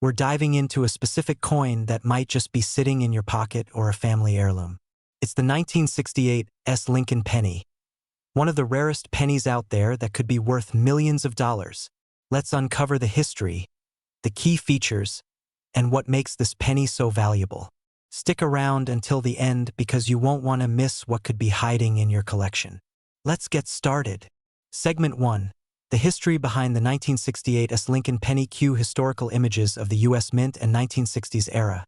We're diving into a specific coin that might just be sitting in your pocket or a family heirloom. It's the 1968 Lincoln penny, one of the rarest pennies out there that could be worth millions of dollars. Let's uncover the history, the key features, and what makes this penny so valuable. Stick around until the end because you won't want to miss what could be hiding in your collection. Let's get started. Segment 1. The history behind the 1968 Lincoln penny. Cue historical images of the U.S. Mint and 1960s era.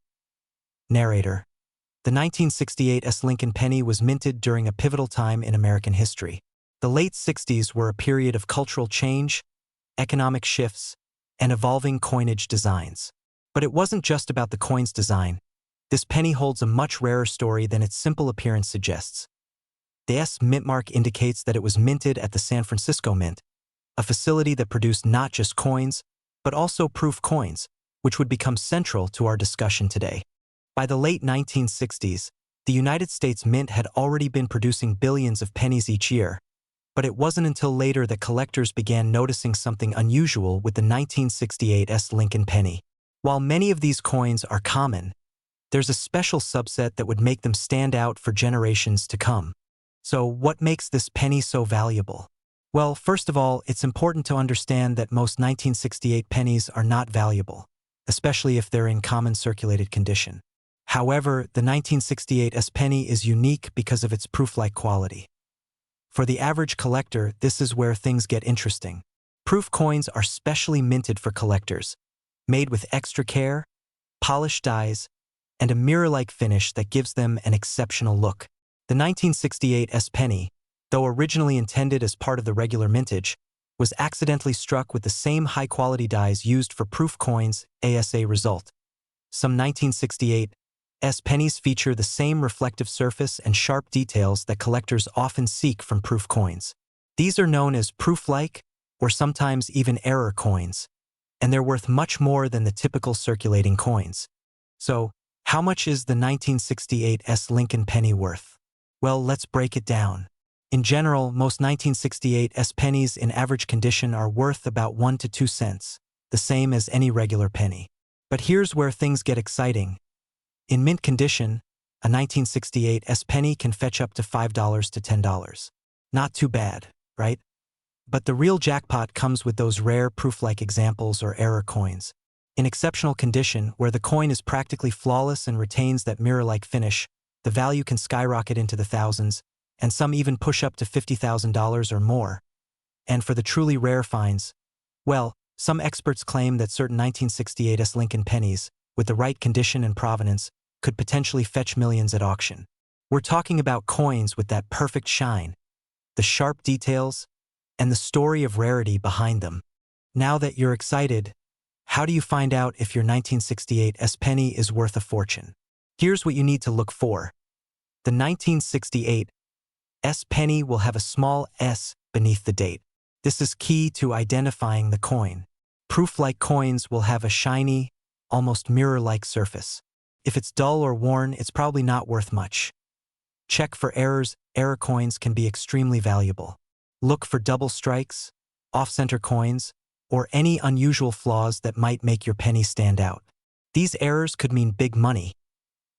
Narrator. The 1968 Lincoln penny was minted during a pivotal time in American history. The late 60s were a period of cultural change, economic shifts, and evolving coinage designs. But it wasn't just about the coin's design. This penny holds a much rarer story than its simple appearance suggests. The mint mark indicates that it was minted at the San Francisco Mint, a facility that produced not just coins, but also proof coins, which would become central to our discussion today. By the late 1960s, the United States Mint had already been producing billions of pennies each year, but it wasn't until later that collectors began noticing something unusual with the 1968 Lincoln penny. While many of these coins are common, there's a special subset that would make them stand out for generations to come. So what makes this penny so valuable? Well, first of all, it's important to understand that most 1968 pennies are not valuable, especially if they're in common circulated condition. However, the 1968 penny is unique because of its proof-like quality. For the average collector, this is where things get interesting. Proof coins are specially minted for collectors, made with extra care, polished dies, and a mirror-like finish that gives them an exceptional look. The 1968 penny, though originally intended as part of the regular mintage, was accidentally struck with the same high-quality dies used for proof coins. As a result, some 1968 pennies feature the same reflective surface and sharp details that collectors often seek from proof coins. These are known as proof-like, or sometimes even error coins, and they're worth much more than the typical circulating coins. So, how much is the 1968 Lincoln penny worth? Well, let's break it down. In general, most 1968 pennies in average condition are worth about 1 to 2 cents, the same as any regular penny. But here's where things get exciting. In mint condition, a 1968 penny can fetch up to $5 to $10. Not too bad, right? But the real jackpot comes with those rare proof-like examples or error coins. In exceptional condition, where the coin is practically flawless and retains that mirror-like finish, the value can skyrocket into the thousands, and some even push up to $50,000 or more. And for the truly rare finds, well, some experts claim that certain 1968 Lincoln pennies, with the right condition and provenance, could potentially fetch millions at auction. We're talking about coins with that perfect shine, the sharp details, and the story of rarity behind them. Now that you're excited, how do you find out if your 1968 penny is worth a fortune? Here's what you need to look for. The 1968 penny will have a small S beneath the date. This is key to identifying the coin. Proof-like coins will have a shiny, almost mirror-like surface. If it's dull or worn, it's probably not worth much. Check for errors. Error coins can be extremely valuable. Look for double strikes, off-center coins, or any unusual flaws that might make your penny stand out. These errors could mean big money.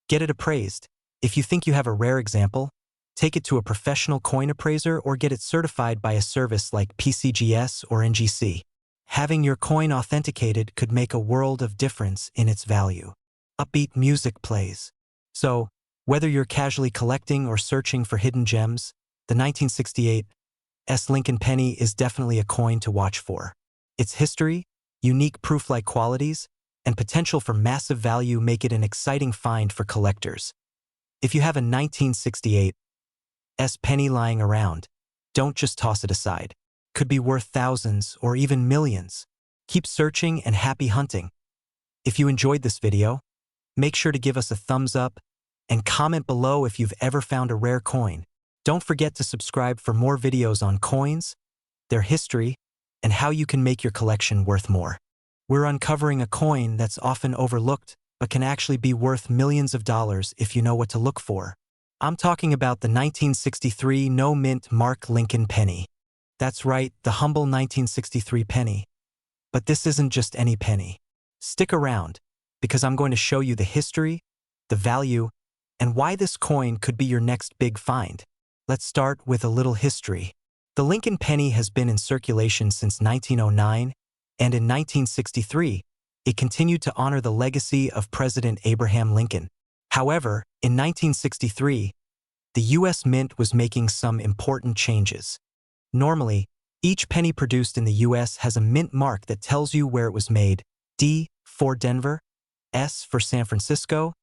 Get it appraised. If you think you have a rare example, take it to a professional coin appraiser or get it certified by a service like PCGS or NGC. Having your coin authenticated could make a world of difference in its value. Upbeat music plays. So, whether you're casually collecting or searching for hidden gems, the 1968 Lincoln penny is definitely a coin to watch for. Its history, unique proof-like qualities, and potential for massive value make it an exciting find for collectors. If you have a 1968 penny lying around, don't just toss it aside. Could be worth thousands or even millions. Keep searching and happy hunting. If you enjoyed this video, make sure to give us a thumbs up and comment below if you've ever found a rare coin. Don't forget to subscribe for more videos on coins, their history, and how you can make your collection worth more. We're uncovering a coin that's often overlooked but can actually be worth millions of dollars if you know what to look for. I'm talking about the 1963 no-mint mark Lincoln penny. That's right, the humble 1963 penny. But this isn't just any penny. Stick around, because I'm going to show you the history, the value, and why this coin could be your next big find. Let's start with a little history. The Lincoln penny has been in circulation since 1909, and in 1963, it continued to honor the legacy of President Abraham Lincoln. However, in 1963, the U.S. Mint was making some important changes. Normally, each penny produced in the U.S. has a mint mark that tells you where it was made: D for Denver, S for San Francisco,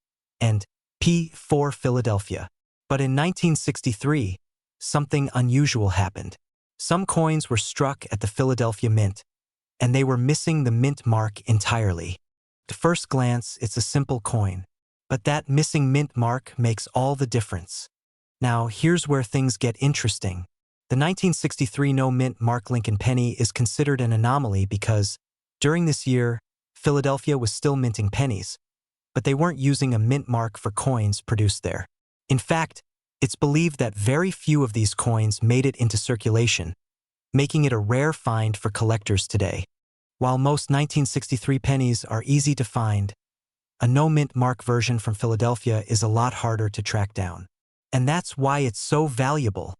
and P for Philadelphia. But in 1963, something unusual happened. Some coins were struck at the Philadelphia Mint, and they were missing the mint mark entirely. At first glance, it's a simple coin, but that missing mint mark makes all the difference. Now, here's where things get interesting. The 1963 no mint mark Lincoln penny is considered an anomaly because, during this year, Philadelphia was still minting pennies, but they weren't using a mint mark for coins produced there. In fact, it's believed that very few of these coins made it into circulation, making it a rare find for collectors today. While most 1963 pennies are easy to find, a no mint mark version from Philadelphia is a lot harder to track down. And that's why it's so valuable.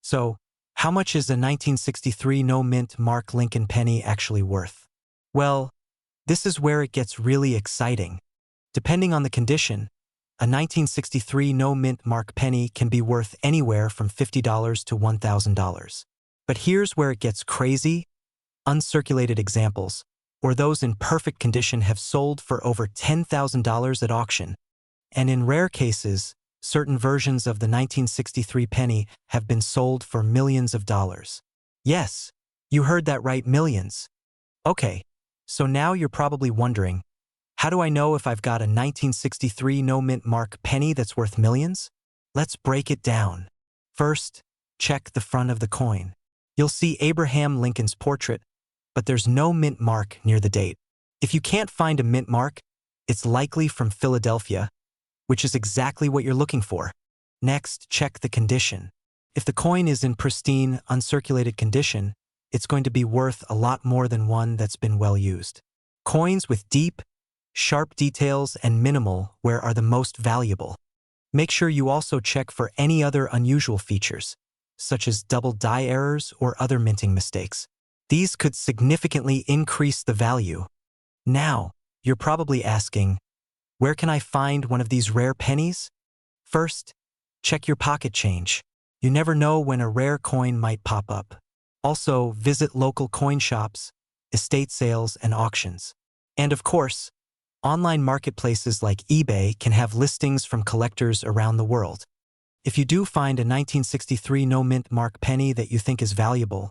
So, how much is a 1963 no mint mark Lincoln penny actually worth? Well, this is where it gets really exciting. Depending on the condition, a 1963 no mint mark penny can be worth anywhere from $50 to $1,000. But here's where it gets crazy. Uncirculated examples, or those in perfect condition, have sold for over $10,000 at auction. And in rare cases, certain versions of the 1963 penny have been sold for millions of dollars. Yes, you heard that right, millions. Okay, so now you're probably wondering, how do I know if I've got a 1963 no mint mark penny that's worth millions? Let's break it down. First, check the front of the coin. You'll see Abraham Lincoln's portrait, but there's no mint mark near the date. If you can't find a mint mark, it's likely from Philadelphia, which is exactly what you're looking for. Next, check the condition. If the coin is in pristine, uncirculated condition, it's going to be worth a lot more than one that's been well used. Coins with deep, sharp details and minimal wear are the most valuable. Make sure you also check for any other unusual features, such as double die errors or other minting mistakes. These could significantly increase the value. Now, you're probably asking, where can I find one of these rare pennies? First, check your pocket change. You never know when a rare coin might pop up. Also, visit local coin shops, estate sales, and auctions. And of course, online marketplaces like eBay can have listings from collectors around the world. If you do find a 1963 no mint mark penny that you think is valuable,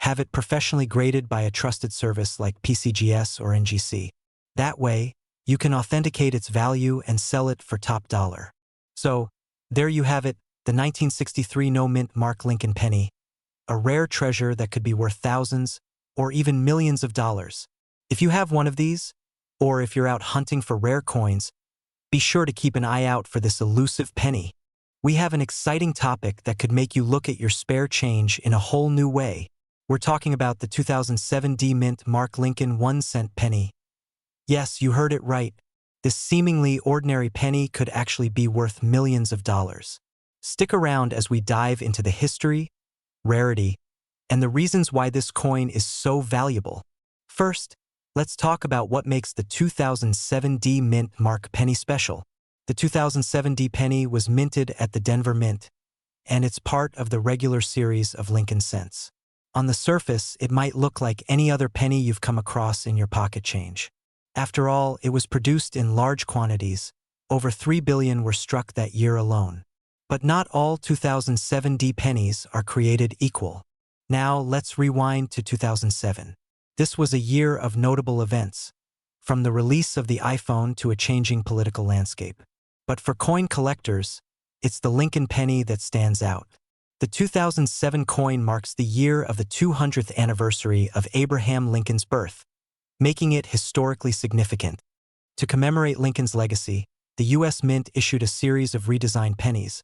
have it professionally graded by a trusted service like PCGS or NGC. That way, you can authenticate its value and sell it for top dollar. So, there you have it, the 1963 no mint mark Lincoln penny, a rare treasure that could be worth thousands or even millions of dollars. If you have one of these, or if you're out hunting for rare coins, be sure to keep an eye out for this elusive penny. We have an exciting topic that could make you look at your spare change in a whole new way. We're talking about the 2007 D Mint mark Lincoln 1-cent penny. Yes, you heard it right. This seemingly ordinary penny could actually be worth millions of dollars. Stick around as we dive into the history, rarity, and the reasons why this coin is so valuable. First, let's talk about what makes the 2007 D Mint mark penny special. The 2007 D penny was minted at the Denver Mint, and it's part of the regular series of Lincoln cents. On the surface, it might look like any other penny you've come across in your pocket change. After all, it was produced in large quantities. Over 3 billion were struck that year alone. But not all 2007 D pennies are created equal. Now let's rewind to 2007. This was a year of notable events, from the release of the iPhone to a changing political landscape. But for coin collectors, it's the Lincoln penny that stands out. The 2007 coin marks the year of the 200th anniversary of Abraham Lincoln's birth, making it historically significant. To commemorate Lincoln's legacy, the U.S. Mint issued a series of redesigned pennies,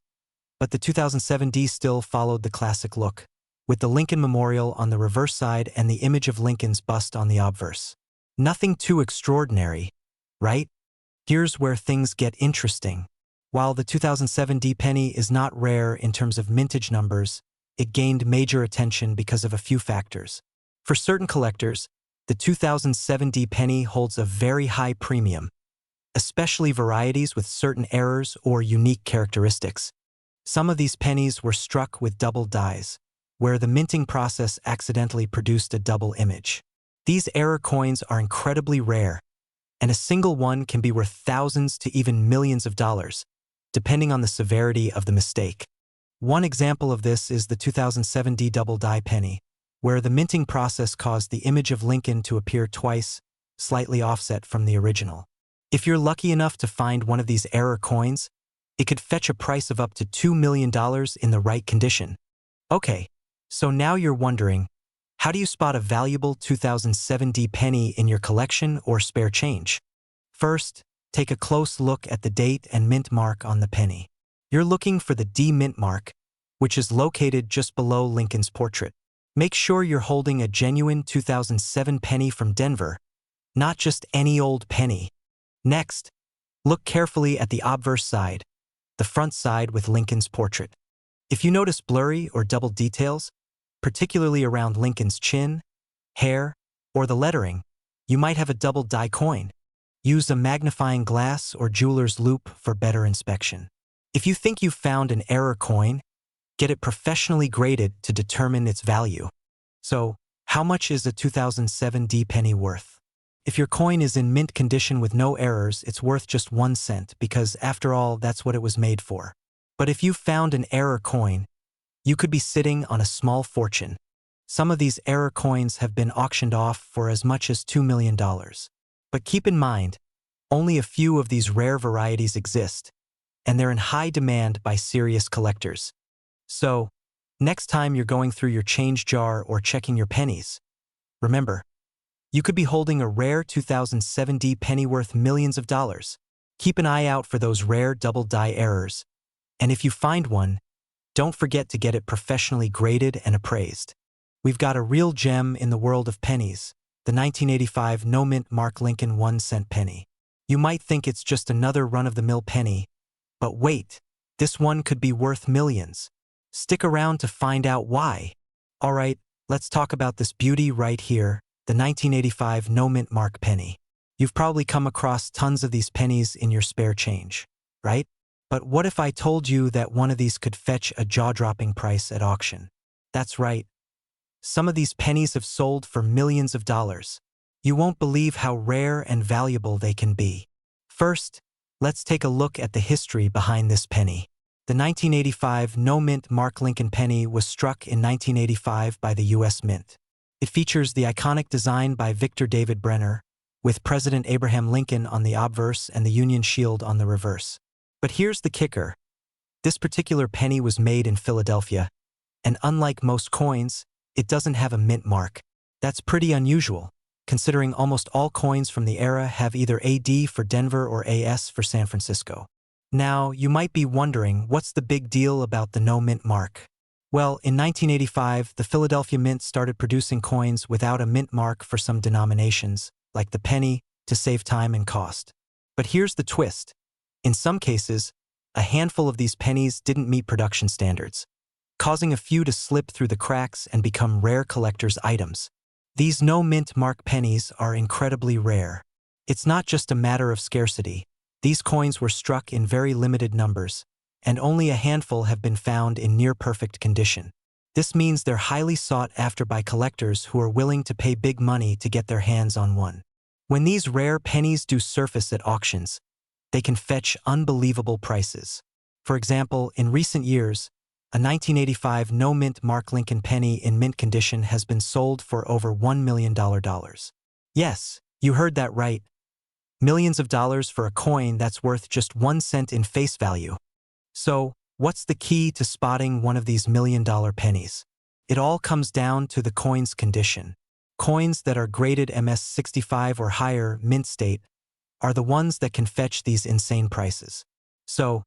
but the 2007 D still followed the classic look, with the Lincoln Memorial on the reverse side and the image of Lincoln's bust on the obverse. Nothing too extraordinary, right? Here's where things get interesting. While the 2007 D penny is not rare in terms of mintage numbers, it gained major attention because of a few factors. For certain collectors, the 2007 D penny holds a very high premium, especially varieties with certain errors or unique characteristics. Some of these pennies were struck with double dies, where the minting process accidentally produced a double image. These error coins are incredibly rare, and a single one can be worth thousands to even millions of dollars, depending on the severity of the mistake. One example of this is the 2007 D double die penny, where the minting process caused the image of Lincoln to appear twice, slightly offset from the original. If you're lucky enough to find one of these error coins, it could fetch a price of up to $2 million in the right condition. Okay, so now you're wondering, how do you spot a valuable 2007 D penny in your collection or spare change? First, take a close look at the date and mint mark on the penny. You're looking for the D mint mark, which is located just below Lincoln's portrait. Make sure you're holding a genuine 2007 penny from Denver, not just any old penny. Next, look carefully at the obverse side, the front side with Lincoln's portrait. If you notice blurry or double details, particularly around Lincoln's chin, hair, or the lettering, you might have a double die coin. Use a magnifying glass or jeweler's loupe for better inspection. If you think you've found an error coin, get it professionally graded to determine its value. So, how much is a 2007 D penny worth? If your coin is in mint condition with no errors, it's worth just 1 cent because, after all, that's what it was made for. But if you've found an error coin, you could be sitting on a small fortune. Some of these error coins have been auctioned off for as much as $2 million. But keep in mind, only a few of these rare varieties exist, and they're in high demand by serious collectors. So, next time you're going through your change jar or checking your pennies, remember, you could be holding a rare 2007 D penny worth millions of dollars. Keep an eye out for those rare double die errors, and if you find one, don't forget to get it professionally graded and appraised. We've got a real gem in the world of pennies, the 1985 no-mint Mark Lincoln 1-cent penny. You might think it's just another run-of-the-mill penny, but wait, this one could be worth millions. Stick around to find out why. Alright, let's talk about this beauty right here, the 1985 no-mint Mark penny. You've probably come across tons of these pennies in your spare change, right? But what if I told you that one of these could fetch a jaw-dropping price at auction? That's right. Some of these pennies have sold for millions of dollars. You won't believe how rare and valuable they can be. First, let's take a look at the history behind this penny. The 1985 no-mint Mark Lincoln penny was struck in 1985 by the U.S. Mint. It features the iconic design by Victor David Brenner, with President Abraham Lincoln on the obverse and the Union Shield on the reverse. But here's the kicker. This particular penny was made in Philadelphia, and unlike most coins, it doesn't have a mint mark. That's pretty unusual, considering almost all coins from the era have either AD for Denver or AS for San Francisco. Now, you might be wondering, what's the big deal about the no mint mark? Well, in 1985, the Philadelphia Mint started producing coins without a mint mark for some denominations, like the penny, to save time and cost. But here's the twist. In some cases, a handful of these pennies didn't meet production standards, causing a few to slip through the cracks and become rare collector's items. These no-mint mark pennies are incredibly rare. It's not just a matter of scarcity. These coins were struck in very limited numbers, and only a handful have been found in near-perfect condition. This means they're highly sought after by collectors who are willing to pay big money to get their hands on one. When these rare pennies do surface at auctions, they can fetch unbelievable prices. For example, in recent years, a 1985 no-mint Mark Lincoln penny in mint condition has been sold for over $1 million. Yes, you heard that right. Millions of dollars for a coin that's worth just 1 cent in face value. So, what's the key to spotting one of these million-dollar pennies? It all comes down to the coin's condition. Coins that are graded MS65 or higher mint state are the ones that can fetch these insane prices. So,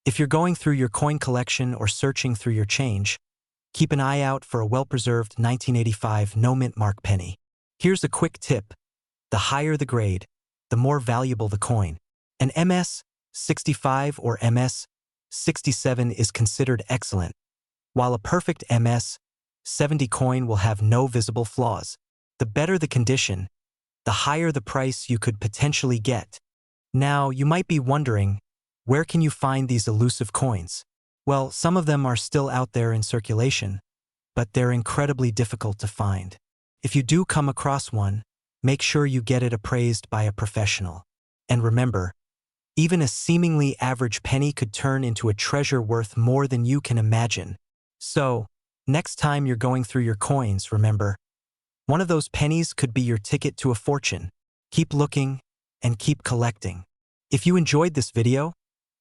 if you're going through your coin collection or searching through your change, keep an eye out for a well-preserved 1985 no-mint Mark penny. Here's a quick tip. The higher the grade, the more valuable the coin. An MS-65 or MS-67 is considered excellent, while a perfect MS-70 coin will have no visible flaws. The better the condition, the higher the price you could potentially get. Now, you might be wondering, where can you find these elusive coins? Well, some of them are still out there in circulation, but they're incredibly difficult to find. If you do come across one, make sure you get it appraised by a professional. And remember, even a seemingly average penny could turn into a treasure worth more than you can imagine. So, next time you're going through your coins, remember, one of those pennies could be your ticket to a fortune. Keep looking and keep collecting. If you enjoyed this video,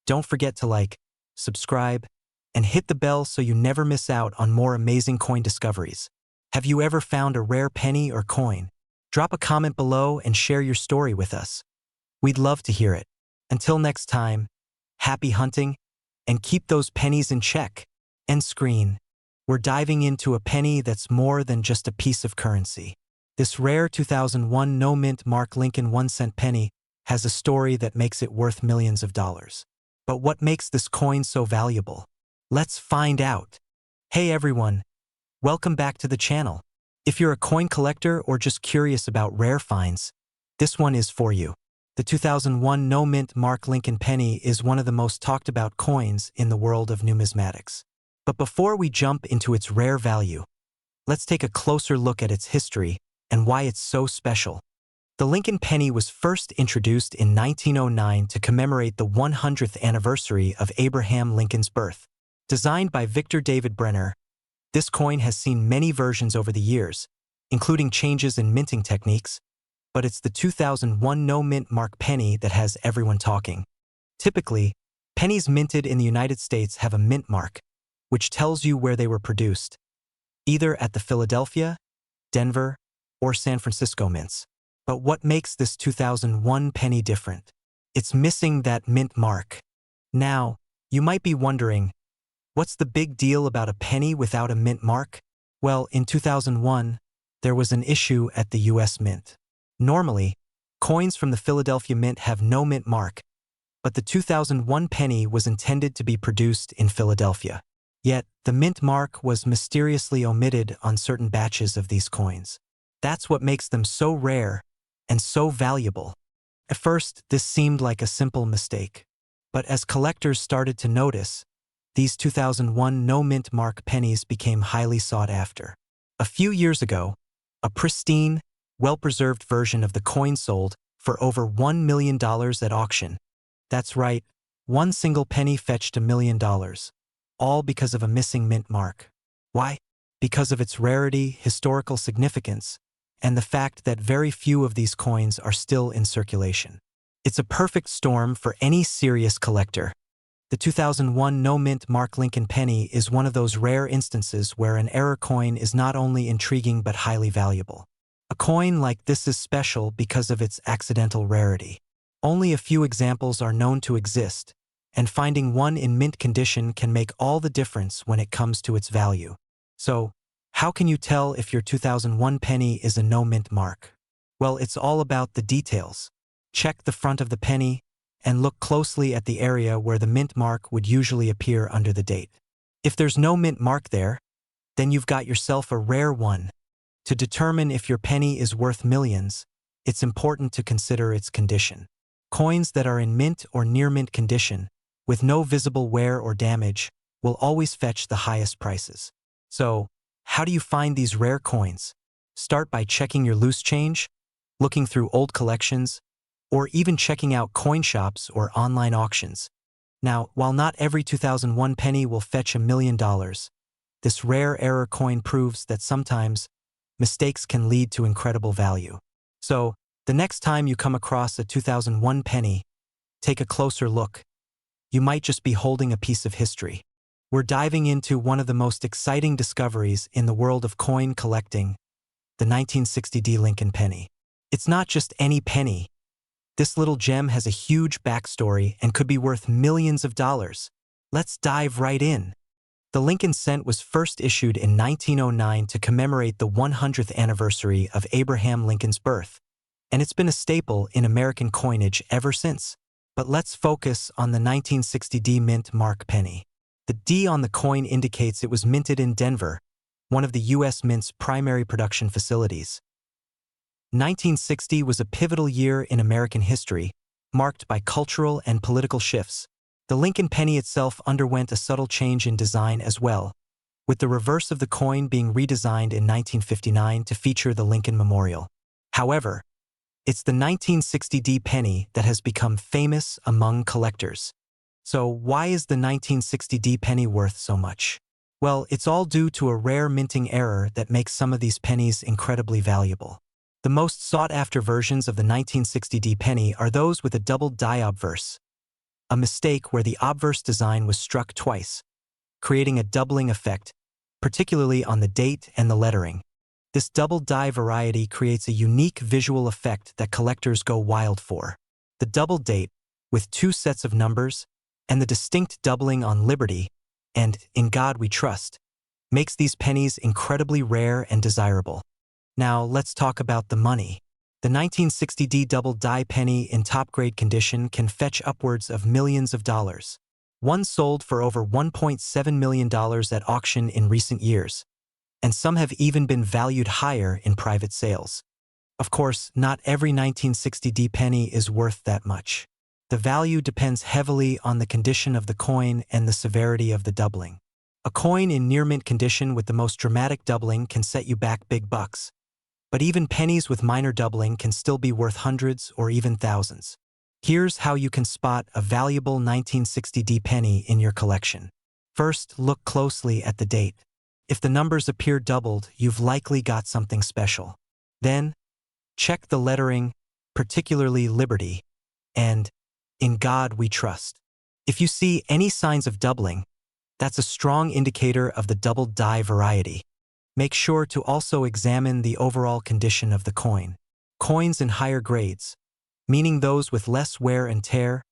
don't forget to like, subscribe, and hit the bell so you never miss out on more amazing coin discoveries. Have you ever found a rare penny or coin? Drop a comment below and share your story with us. We'd love to hear it. Until next time, happy hunting, and keep those pennies in check. End screen. We're diving into a penny that's more than just a piece of currency. This rare 2001 no-mint Mark Lincoln 1-cent penny has a story that makes it worth millions of dollars. But what makes this coin so valuable? Let's find out. Hey everyone, welcome back to the channel. If you're a coin collector or just curious about rare finds, this one is for you. The 2001 no-mint Mark Lincoln penny is one of the most talked about coins in the world of numismatics. But before we jump into its rare value, let's take a closer look at its history and why it's so special. The Lincoln penny was first introduced in 1909 to commemorate the 100th anniversary of Abraham Lincoln's birth. Designed by Victor David Brenner, this coin has seen many versions over the years, including changes in minting techniques, but it's the 2001 no-mint Mark penny that has everyone talking. Typically, pennies minted in the United States have a mint mark, which tells you where they were produced, either at the Philadelphia, Denver, or San Francisco mints. But what makes this 2001 penny different? It's missing that mint mark. Now, you might be wondering, what's the big deal about a penny without a mint mark? Well, in 2001, there was an issue at the US Mint. Normally, coins from the Philadelphia Mint have no mint mark, but the 2001 penny was intended to be produced in Philadelphia. Yet, the mint mark was mysteriously omitted on certain batches of these coins. That's what makes them so rare and so valuable. At first, this seemed like a simple mistake, but as collectors started to notice, these 2001 no-mint mark pennies became highly sought after. A few years ago, a pristine, well-preserved version of the coin sold for over $1 million at auction. That's right, one single penny fetched $1 million, all because of a missing mint mark. Why? Because of its rarity, historical significance, and the fact that very few of these coins are still in circulation. It's a perfect storm for any serious collector. The 2001 no-mint Mark Lincoln penny is one of those rare instances where an error coin is not only intriguing but highly valuable. A coin like this is special because of its accidental rarity. Only a few examples are known to exist, and finding one in mint condition can make all the difference when it comes to its value. So, how can you tell if your 2001 penny is a no-mint mark? Well, it's all about the details. Check the front of the penny and look closely at the area where the mint mark would usually appear under the date. If there's no mint mark there, then you've got yourself a rare one. To determine if your penny is worth millions, it's important to consider its condition. Coins that are in mint or near mint condition, with no visible wear or damage, will always fetch the highest prices. So, how do you find these rare coins? Start by checking your loose change, looking through old collections, or even checking out coin shops or online auctions. Now, while not every 2001 penny will fetch $1 million, this rare error coin proves that sometimes mistakes can lead to incredible value. So, the next time you come across a 2001 penny, take a closer look. You might just be holding a piece of history. We're diving into one of the most exciting discoveries in the world of coin collecting, the 1960 Lincoln penny. It's not just any penny. This little gem has a huge backstory and could be worth millions of dollars. Let's dive right in. The Lincoln cent was first issued in 1909 to commemorate the 100th anniversary of Abraham Lincoln's birth, and it's been a staple in American coinage ever since. But let's focus on the 1960 D mint mark penny. The D on the coin indicates it was minted in Denver, one of the U.S. Mint's primary production facilities. 1960 was a pivotal year in American history, marked by cultural and political shifts. The Lincoln penny itself underwent a subtle change in design as well, with the reverse of the coin being redesigned in 1959 to feature the Lincoln Memorial. However, it's the 1960 D penny that has become famous among collectors. So why is the 1960 D penny worth so much? Well, it's all due to a rare minting error that makes some of these pennies incredibly valuable. The most sought-after versions of the 1960 D penny are those with a doubled die obverse, a mistake where the obverse design was struck twice, creating a doubling effect, particularly on the date and the lettering. This double die variety creates a unique visual effect that collectors go wild for. The double date, with two sets of numbers, and the distinct doubling on Liberty and In God We Trust, makes these pennies incredibly rare and desirable. Now let's talk about the money. The 1960 D double die penny in top-grade condition can fetch upwards of millions of dollars. One sold for over $1.7 million at auction in recent years, and some have even been valued higher in private sales. Of course, not every 1960 D penny is worth that much. The value depends heavily on the condition of the coin and the severity of the doubling. A coin in near-mint condition with the most dramatic doubling can set you back big bucks. But even pennies with minor doubling can still be worth hundreds or even thousands. Here's how you can spot a valuable 1960 D penny in your collection. First, look closely at the date. If the numbers appear doubled, you've likely got something special. Then, check the lettering, particularly Liberty, and In God We Trust. If you see any signs of doubling, that's a strong indicator of the double die variety. Make sure to also examine the overall condition of the coin. Coins in higher grades, meaning those with less wear and tear,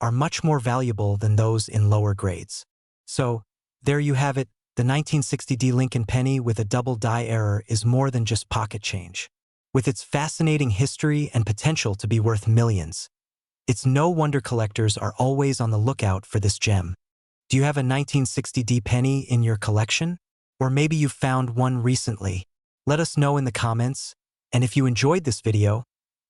are much more valuable than those in lower grades. So, there you have it. The 1960 D Lincoln penny with a double die error is more than just pocket change. With its fascinating history and potential to be worth millions, it's no wonder collectors are always on the lookout for this gem. Do you have a 1960 D penny in your collection? Or maybe you found one recently? Let us know in the comments, and if you enjoyed this video,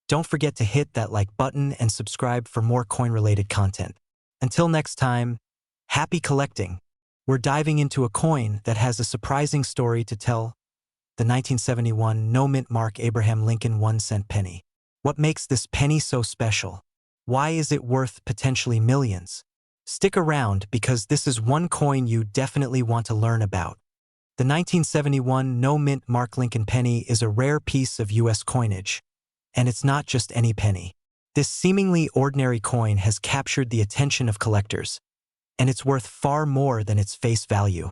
don't forget to hit that like button and subscribe for more coin-related content. Until next time, happy collecting! We're diving into a coin that has a surprising story to tell, the 1971 no-mint mark Abraham Lincoln 1-cent penny. What makes this penny so special? Why is it worth potentially millions? Stick around because this is one coin you definitely want to learn about. The 1971 no-mint mark Lincoln penny is a rare piece of U.S. coinage, and it's not just any penny. This seemingly ordinary coin has captured the attention of collectors, and it's worth far more than its face value.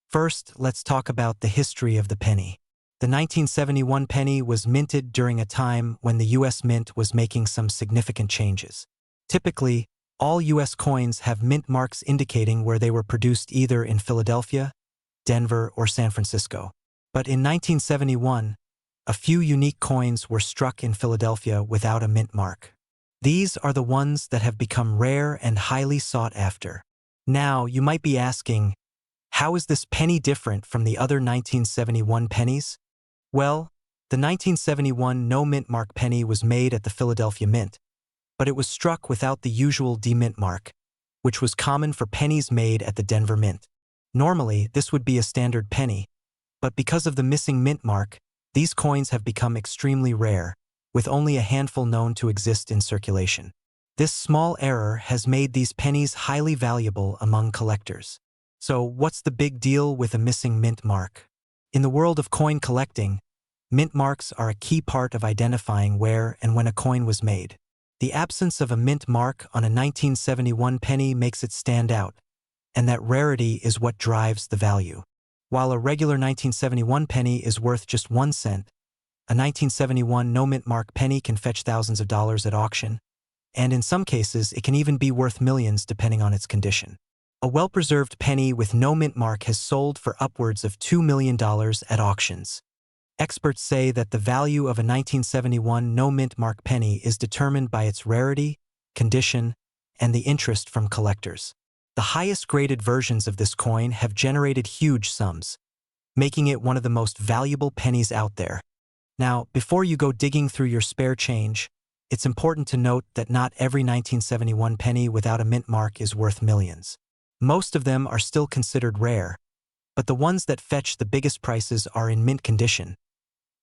First, let's talk about the history of the penny. The 1971 penny was minted during a time when the U.S. Mint was making some significant changes. Typically, all U.S. coins have mint marks indicating where they were produced either in Philadelphia, Denver, or San Francisco. But in 1971, a few unique coins were struck in Philadelphia without a mint mark. These are the ones that have become rare and highly sought after. Now, you might be asking, how is this penny different from the other 1971 pennies? Well, the 1971 no-mint mark penny was made at the Philadelphia Mint, but it was struck without the usual D-mint mark, which was common for pennies made at the Denver Mint. Normally, this would be a standard penny, but because of the missing mint mark, these coins have become extremely rare, with only a handful known to exist in circulation. This small error has made these pennies highly valuable among collectors. So, what's the big deal with a missing mint mark? In the world of coin collecting, mint marks are a key part of identifying where and when a coin was made. The absence of a mint mark on a 1971 penny makes it stand out, and that rarity is what drives the value. While a regular 1971 penny is worth just 1 cent, a 1971 no-mint mark penny can fetch thousands of dollars at auction, and in some cases it can even be worth millions depending on its condition. A well-preserved penny with no mint mark has sold for upwards of $2 million at auctions. Experts say that the value of a 1971 no-mint mark penny is determined by its rarity, condition, and the interest from collectors. The highest graded versions of this coin have generated huge sums, making it one of the most valuable pennies out there. Now, before you go digging through your spare change, it's important to note that not every 1971 penny without a mint mark is worth millions. Most of them are still considered rare, but the ones that fetch the biggest prices are in mint condition.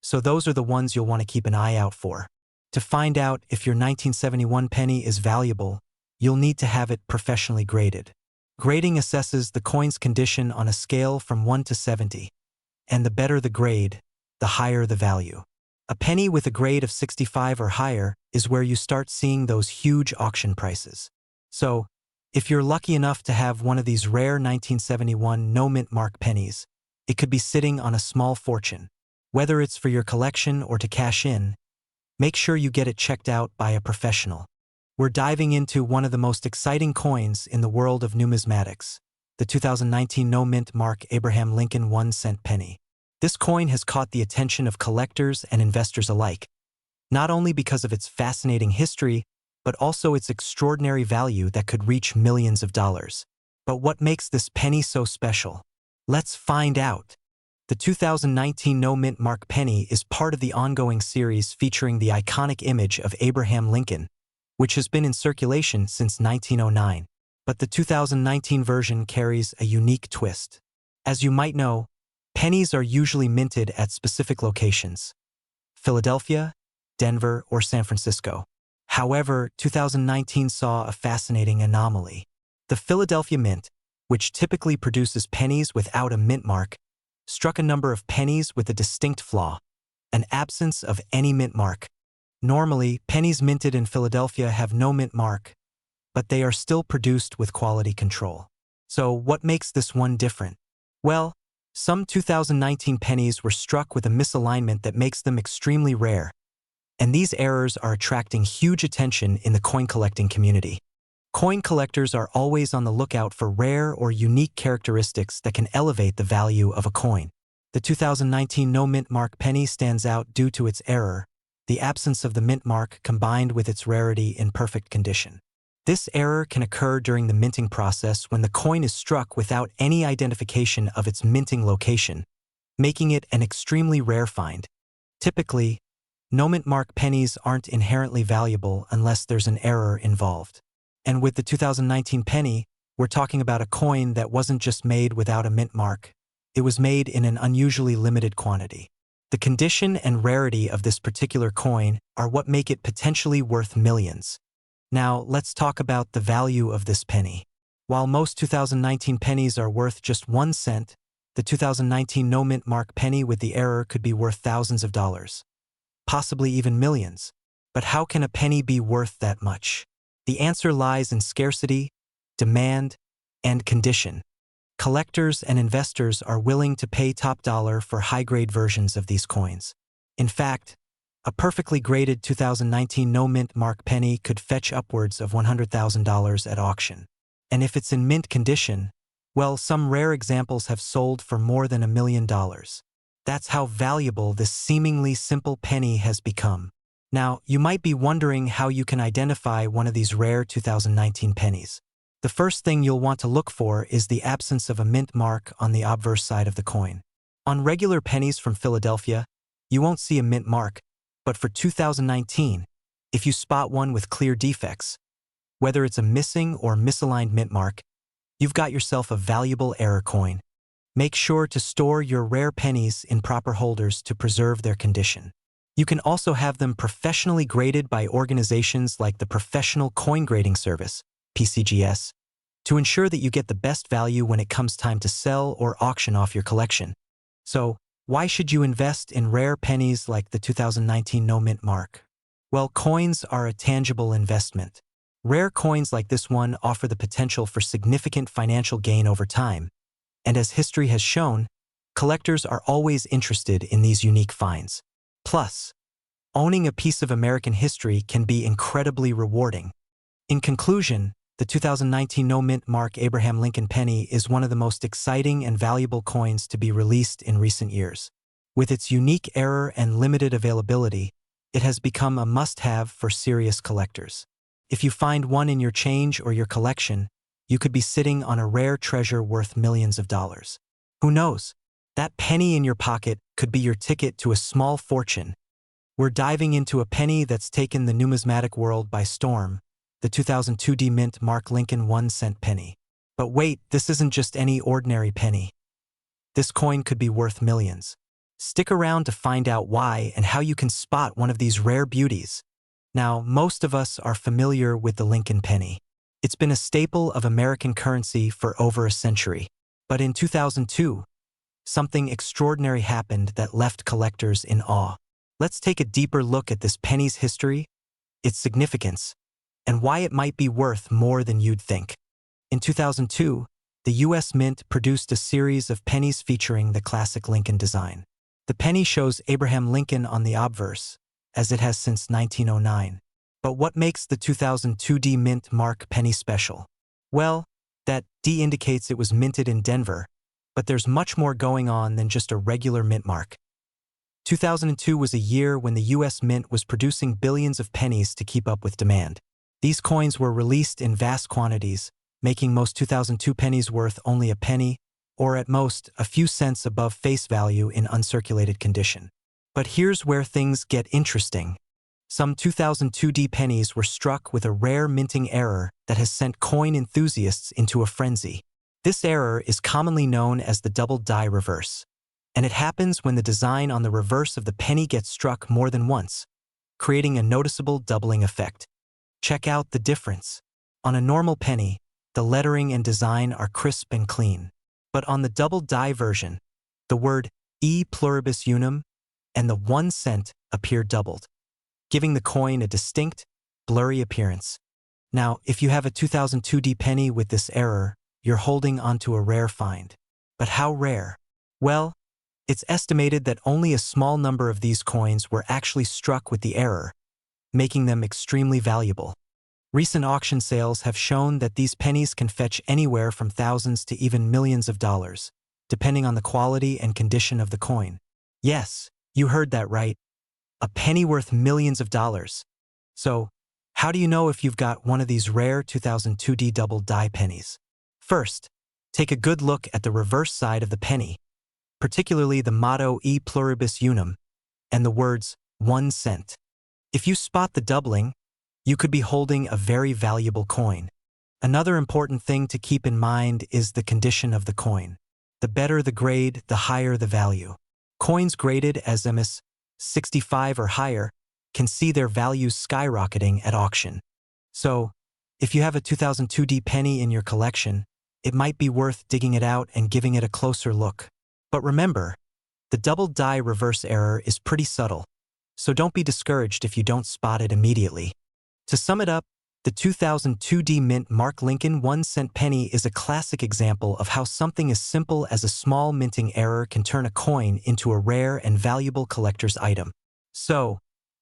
So those are the ones you'll want to keep an eye out for. To find out if your 1971 penny is valuable, you'll need to have it professionally graded. Grading assesses the coin's condition on a scale from 1 to 70, and the better the grade, the higher the value. A penny with a grade of 65 or higher is where you start seeing those huge auction prices. So, if you're lucky enough to have one of these rare 1971 no-mint mark pennies, it could be sitting on a small fortune. Whether it's for your collection or to cash in, make sure you get it checked out by a professional. We're diving into one of the most exciting coins in the world of numismatics, the 2019 no-mint mark Abraham Lincoln 1-cent penny. This coin has caught the attention of collectors and investors alike, not only because of its fascinating history, but also its extraordinary value that could reach millions of dollars. But what makes this penny so special? Let's find out. The 2019 no-mint mark penny is part of the ongoing series featuring the iconic image of Abraham Lincoln, which has been in circulation since 1909. But the 2019 version carries a unique twist. As you might know, pennies are usually minted at specific locations: Philadelphia, Denver, or San Francisco. However, 2019 saw a fascinating anomaly. The Philadelphia Mint, which typically produces pennies without a mint mark, struck a number of pennies with a distinct flaw: an absence of any mint mark. Normally, pennies minted in Philadelphia have no mint mark, but they are still produced with quality control. So what makes this one different? Well, some 2019 pennies were struck with a misalignment that makes them extremely rare, and these errors are attracting huge attention in the coin collecting community. Coin collectors are always on the lookout for rare or unique characteristics that can elevate the value of a coin. The 2019 no-mint mark penny stands out due to its error, the absence of the mint mark combined with its rarity in perfect condition. This error can occur during the minting process when the coin is struck without any identification of its minting location, making it an extremely rare find. Typically, no-mint mark pennies aren't inherently valuable unless there's an error involved. And with the 2019 penny, we're talking about a coin that wasn't just made without a mint mark. It was made in an unusually limited quantity. The condition and rarity of this particular coin are what make it potentially worth millions. Now, let's talk about the value of this penny. While most 2019 pennies are worth just 1 cent, the 2019 no-mint mark penny with the error could be worth thousands of dollars, possibly even millions. But how can a penny be worth that much? The answer lies in scarcity, demand, and condition. Collectors and investors are willing to pay top dollar for high-grade versions of these coins. In fact, a perfectly graded 2019 no-mint mark penny could fetch upwards of $100,000 at auction. And if it's in mint condition, well, some rare examples have sold for more than $1 million. That's how valuable this seemingly simple penny has become. Now, you might be wondering how you can identify one of these rare 2019 pennies. The first thing you'll want to look for is the absence of a mint mark on the obverse side of the coin. On regular pennies from Philadelphia, you won't see a mint mark, but for 2019, if you spot one with clear defects, whether it's a missing or misaligned mint mark, you've got yourself a valuable error coin. Make sure to store your rare pennies in proper holders to preserve their condition. You can also have them professionally graded by organizations like the Professional Coin Grading Service, PCGS, to ensure that you get the best value when it comes time to sell or auction off your collection. So, why should you invest in rare pennies like the 2019 no-mint mark? Well, coins are a tangible investment. Rare coins like this one offer the potential for significant financial gain over time, and as history has shown, collectors are always interested in these unique finds. Plus, owning a piece of American history can be incredibly rewarding. In conclusion, the 2019 no-mint mark Abraham Lincoln penny is one of the most exciting and valuable coins to be released in recent years. With its unique error and limited availability, it has become a must-have for serious collectors. If you find one in your change or your collection, you could be sitting on a rare treasure worth millions of dollars. Who knows? That penny in your pocket could be your ticket to a small fortune. We're diving into a penny that's taken the numismatic world by storm, the 2002 Mint Mark Lincoln 1-cent penny. But wait, this isn't just any ordinary penny. This coin could be worth millions. Stick around to find out why and how you can spot one of these rare beauties. Now, most of us are familiar with the Lincoln penny. It's been a staple of American currency for over a century. But in 2002, something extraordinary happened that left collectors in awe. Let's take a deeper look at this penny's history, its significance, and why it might be worth more than you'd think. In 2002, the U.S. Mint produced a series of pennies featuring the classic Lincoln design. The penny shows Abraham Lincoln on the obverse, as it has since 1909. But what makes the 2002 Mint Mark penny special? Well, that D indicates it was minted in Denver, but there's much more going on than just a regular mint mark. 2002 was a year when the U.S. Mint was producing billions of pennies to keep up with demand. These coins were released in vast quantities, making most 2002 pennies worth only a penny, or at most, a few cents above face value in uncirculated condition. But here's where things get interesting. Some 2002 pennies were struck with a rare minting error that has sent coin enthusiasts into a frenzy. This error is commonly known as the double die reverse, and it happens when the design on the reverse of the penny gets struck more than once, creating a noticeable doubling effect. Check out the difference. On a normal penny, the lettering and design are crisp and clean. But on the double die version, the word E pluribus unum and the 1 cent appear doubled, giving the coin a distinct, blurry appearance. Now, if you have a 2002 penny with this error, you're holding onto a rare find. But how rare? Well, it's estimated that only a small number of these coins were actually struck with the error, making them extremely valuable. Recent auction sales have shown that these pennies can fetch anywhere from thousands to even millions of dollars, depending on the quality and condition of the coin. Yes, you heard that right. A penny worth millions of dollars. So, how do you know if you've got one of these rare 2002 double die pennies? First, take a good look at the reverse side of the penny, particularly the motto E pluribus unum and the words 1 cent. If you spot the doubling, you could be holding a very valuable coin. Another important thing to keep in mind is the condition of the coin. The better the grade, the higher the value. Coins graded as MS 65 or higher can see their values skyrocketing at auction. So, if you have a 2002 penny in your collection, it might be worth digging it out and giving it a closer look. But remember, the double die reverse error is pretty subtle, so don't be discouraged if you don't spot it immediately. To sum it up, the 2002 Mint Mark Lincoln 1-cent penny is a classic example of how something as simple as a small minting error can turn a coin into a rare and valuable collector's item. So,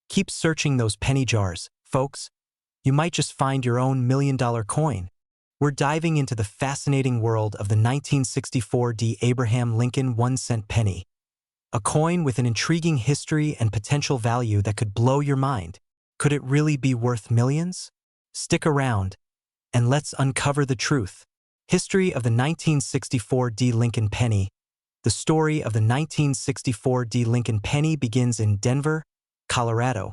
keep searching those penny jars, folks. You might just find your own million-dollar coin. We're diving into the fascinating world of the 1964 Abraham Lincoln 1-cent penny, a coin with an intriguing history and potential value that could blow your mind. Could it really be worth millions? Stick around, and let's uncover the truth. History of the 1964 Lincoln penny. The story of the 1964 Lincoln penny begins in Denver, Colorado,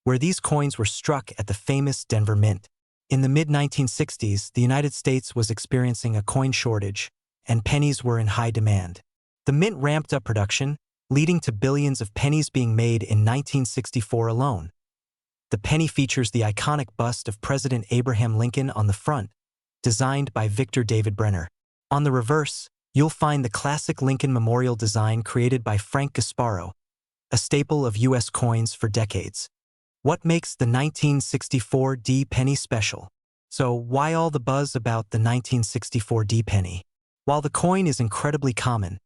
where these coins were struck at the famous Denver Mint. In the mid-1960s, the United States was experiencing a coin shortage, and pennies were in high demand. The Mint ramped up production, leading to billions of pennies being made in 1964 alone. The penny features the iconic bust of President Abraham Lincoln on the front, designed by Victor David Brenner. On the reverse, you'll find the classic Lincoln Memorial design created by Frank Gasparo, a staple of U.S. coins for decades. What makes the 1964 penny special? So why all the buzz about the 1964 penny? While the coin is incredibly common,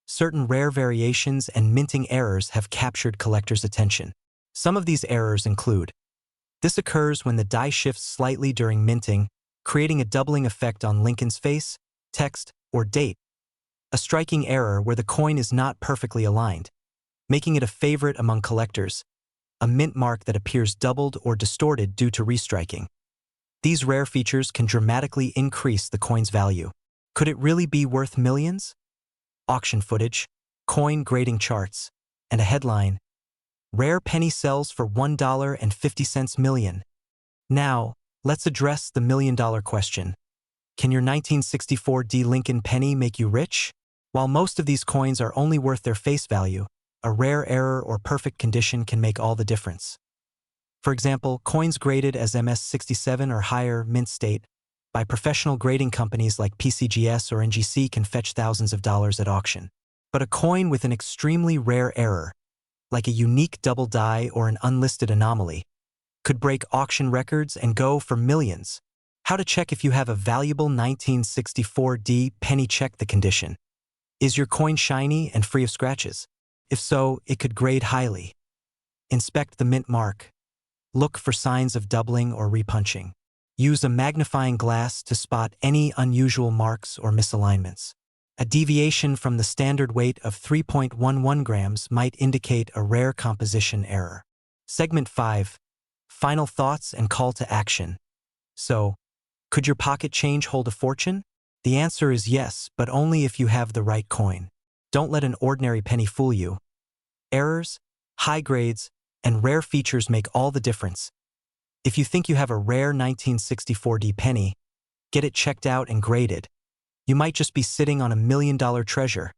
certain rare variations and minting errors have captured collectors' attention. Some of these errors include: this occurs when the die shifts slightly during minting, creating a doubling effect on Lincoln's face, text, or date. A striking error where the coin is not perfectly aligned. making it a favorite among collectors, a mint mark that appears doubled or distorted due to restriking. These rare features can dramatically increase the coin's value. Could it really be worth millions? Auction footage, coin grading charts, and a headline, "Rare penny sells for $1.50 million." Now, let's address the million-dollar question. Can your 1964 D Lincoln penny make you rich? While most of these coins are only worth their face value, a rare error or perfect condition can make all the difference. For example, coins graded as MS-67 or higher mint state by professional grading companies like PCGS or NGC can fetch thousands of dollars at auction. But a coin with an extremely rare error, like a unique double die or an unlisted anomaly, could break auction records and go for millions. How to check if you have a valuable 1964 D penny? Check the condition. Is your coin shiny and free of scratches? If so, it could grade highly. Inspect the mint mark. Look for signs of doubling or repunching. Use a magnifying glass to spot any unusual marks or misalignments. A deviation from the standard weight of 3.11 grams might indicate a rare composition error. Segment 5. Final thoughts and call to action. So, could your pocket change hold a fortune? The answer is yes, but only if you have the right coin. Don't let an ordinary penny fool you. Errors, high grades, and rare features make all the difference. If you think you have a rare 1964 D penny, get it checked out and graded. You might just be sitting on $1 million treasure.